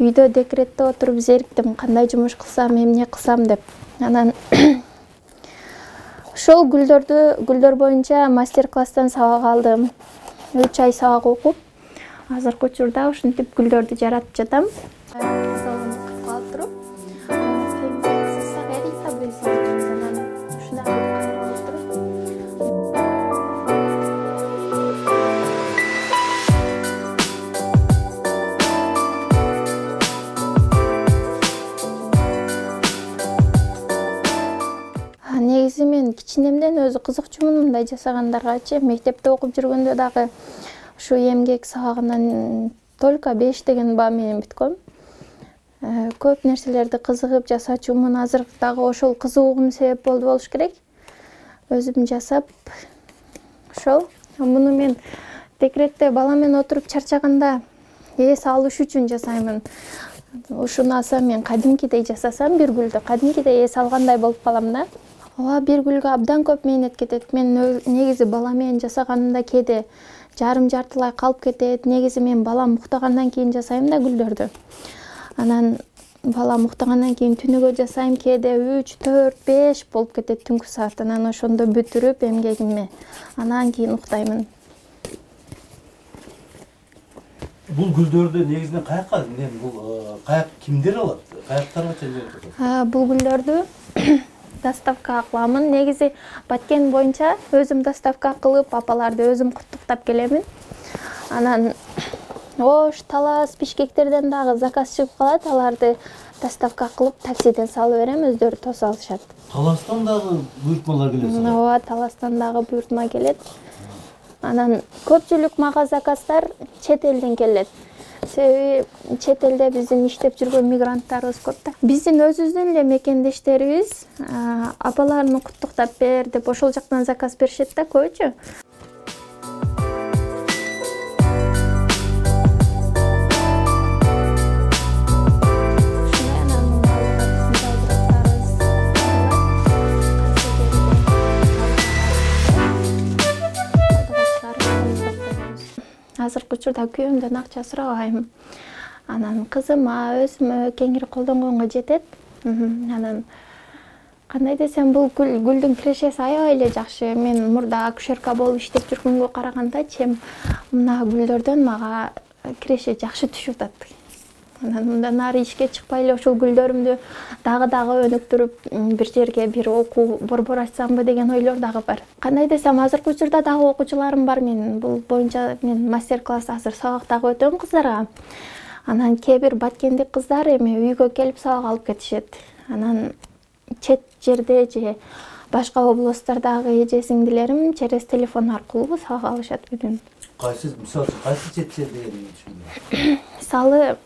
үйдө декретте отуруп зериктим, кандай жумуш кылсам, эмне кылсам деп. Анан ошол гүлдөр боюнча мастер-класстан сабак алдым. 3 ай сабак окуп, азыркы учурда ушинтип гүлдөрдү жаратып жатам. Негизи мен кичинемден өзү кызыкчумун мындай жасагандаргачы. Мектепте окуп жүргөндө дагы ушу эмгек сабагынан только 5 деген баа менен бүткөм. Көп нерселерди кызыгып жасачумун. Азыр дагы ошол кызыгуугум себеп болду болуш керек. Өзүм жасап ошол. Муну мен декретте бала менен отуруп чарчаганда эс алыш үчүн жасаймын. Ушуну алсам мен кадимкидей жасасам бир гүлдү кадимкидей эс алгандай болуп калам да. Ооба, бир гүлгө абдан көп мээнет кетет. Мен негизи бала менен жасаганымда кээде жартылай калып кетет. Негизи мен балам уктагандан кийин жасайм да гүлдөрдү. Анан балам уктагандан кийин түнүгө жасайм, кээде 3, 4, 5 болуп кетет түнкү саат. Анан ошондо бүтүрүп эмгегимди анан кийин уктаймын. Бул гүлдөрдү негизинен каяка, бул кимдер алат? Каяктарга чейин? Бул гүлдөрдү доставка кыламын. Негизи Баткен боюнча өзүм доставка кылып, апаларды өзүм куттуктап келемин. Анан Ош, Талас, Бишкектерден дагы заказ чыгып калат. Аларды доставка кылып, таксиден салып берем, өздөрү тосуп алышат. Таластан дагы буйртмалар келет. Ооба, Таластан дагы буйртма келет. Анан көпчүлүк мага заказдар чет элден келет. Себеби чет элде биздин иштеп жүргөн мигранттарыбыз көп да. Биздин өзүбүздүн эле мекендештерибиз апаларын куттуктап бер деп ошол жактан заказ беришет да көбүчө. Азыркы учурда күйөөмдөн акча сурабайм. Анан кызыма, өзүмө кеңири колдонгонго жетет. Анан кандай десем, бул гүлдүн кирешеси аябай эле жакшы. Мен мурда акушерка болуп иштеп жүргөнгө караганда чем мына гүлдөрдөн мага киреше жакшы түшүп атат. Анан мындан ары ишке чыкпай эле ошол гүлдөрүмдү дагы өнүктүрүп бир жерге бир окуу борбор ачсамбы деген ойлор дагы бар. Кандай десем, азыркы учурда дагы окуучуларым бар менин. Бул боюнча мен мастер-класс азыр сабак дагы өтөм кыздарга. Анан кээ бир баткендик кыздар эми үйгө келип сабак алып кетишет. Анан чет жерде же башка областтардагы эже сиңдилерим через телефон аркылуу сабак алышат менен. Мисалы кайсы чет жер дегенди түшүндүм. Мисалы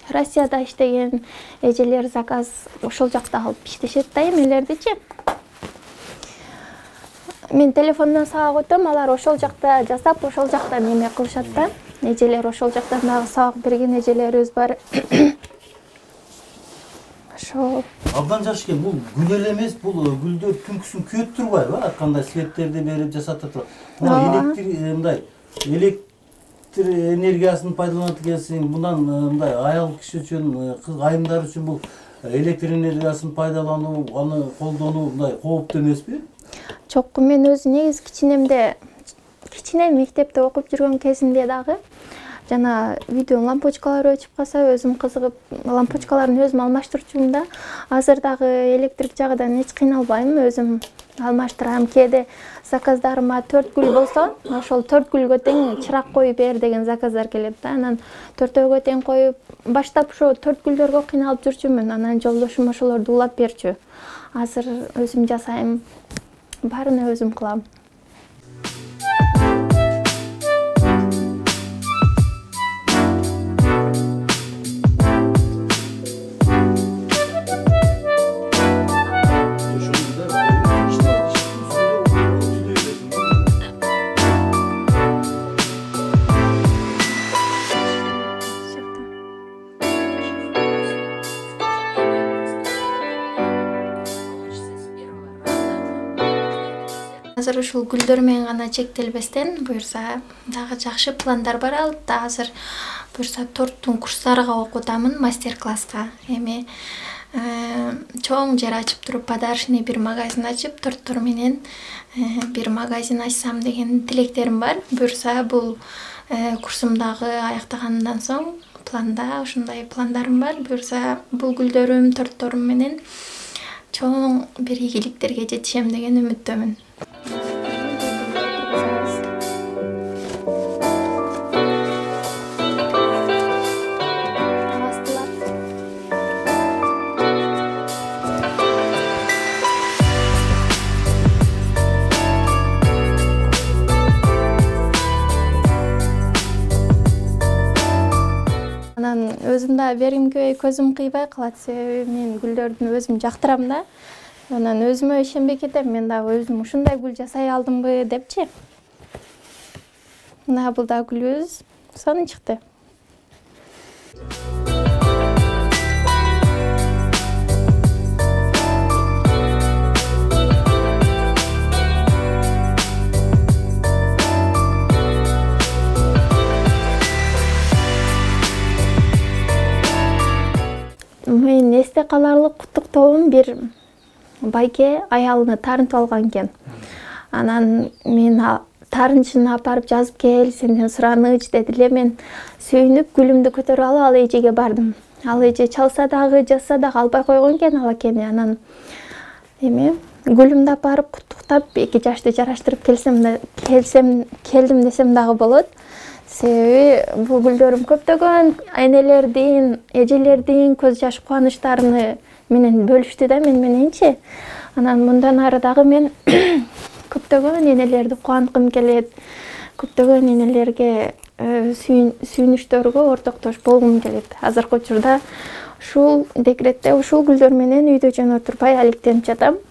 Россияда иштеген эжелер заказ ошол жакта алып иштешет да эмелердичи. Мен телефондон сабак өтөм, алар ошол жакта жасап, ошол жактан эме кылышат да. Эжелер ошол жактан дагы сабак берген эжелерибиз бар. Ошол. Абдан жакшы экен. Бул гүл эле эмес, бул гүлдөр түнкүсүн күйөт турбайбы? Ар кандай светтерди берип жасатып турат. Электр энергиясын пайдаланат экенсиң. Мындан мындай аял киши үчүн, кыз айымдар үчүн бул электр энергиясын пайдалануу, аны колдонуу мындай кооптуу эмеспи? Жок, мен өзү негизи кичине мектепте окуп жүргөн кезимде дагы жана үйдөн лампочкалар өчүп калса, өзүм кызыгып лампочкаларын өзүм алмаштырчумун да. Азыр дагы электрик жагынан эч кыйналбайм, өзүм алмаштырам. Кээде заказдарыма 4 гүл болсо, ошол 4 гүлгө тең чырак коюп бер деген заказдар келет да. Анан 4-өгө тең коюп, баштап ошо 4 гүлдөргө кыйналып жүрчүмүн. Анан жолдошум ошолорду улап берчү. Азыр өзүм жасайм, баарына өзүм кылам. Азыр ушул гүлдөр менен гана чектелбестен, буюрса дагы жакшы пландар бар алда. Азыр буюрса торттун курстарга окутамын, мастер-класска. Эми чоң жер ачып туруп, подарочный бир магазин ачып, торттор менен бир магазин ачсам деген тилектерим бар. Буюрса бул курсумдагы аяктагандан соң планда ушундай пландарым бар. Буюрса бул гүлдөрүм, тортторум менен чоң бир ийгиликтерге жетишем деген үмүттөмүн. Анан өзүм да бергимге көзүм кыйбай калат, себеби мен гүлдөрдү өзүм жактырам да. Анан өзүмө ишенбей кетем, мен дагы өзүм ушундай гүл жасай алдымбы депчи. Мына бул да гүлүбүз, сонун чыкты. Мен эсте каларлык куттуктоом, бир байке аялыны таарынтып алган экен. Анан мен таарынчын апарып жазып кел, сенден сураныч деди эле. Мен сүйүнүп гүлүмдү көтөрүп алып ал эжеге бардым. Ал эже чалса дагы, жазса дагы албай койгон экен ал акени. Анан эми гүлүмдү апарып куттуктап, 2 жашты жараштырып келдим десем дагы болот. Себеби бул гүлдөрүм көптөгөн энелердин, эжелердин көз жаш кубанычтарыны менен бөлүштү да мен мененчи. Анан мындан ары дагы мен көптөгөн энелерди кубанткым келет. Көптөгөн энелерге сүйүнүчтөргө ортоктош болгум келет. Азыркы учурда ушул декретте ушул гүлдөр менен үйдө жөн отурбай алектенип жатам.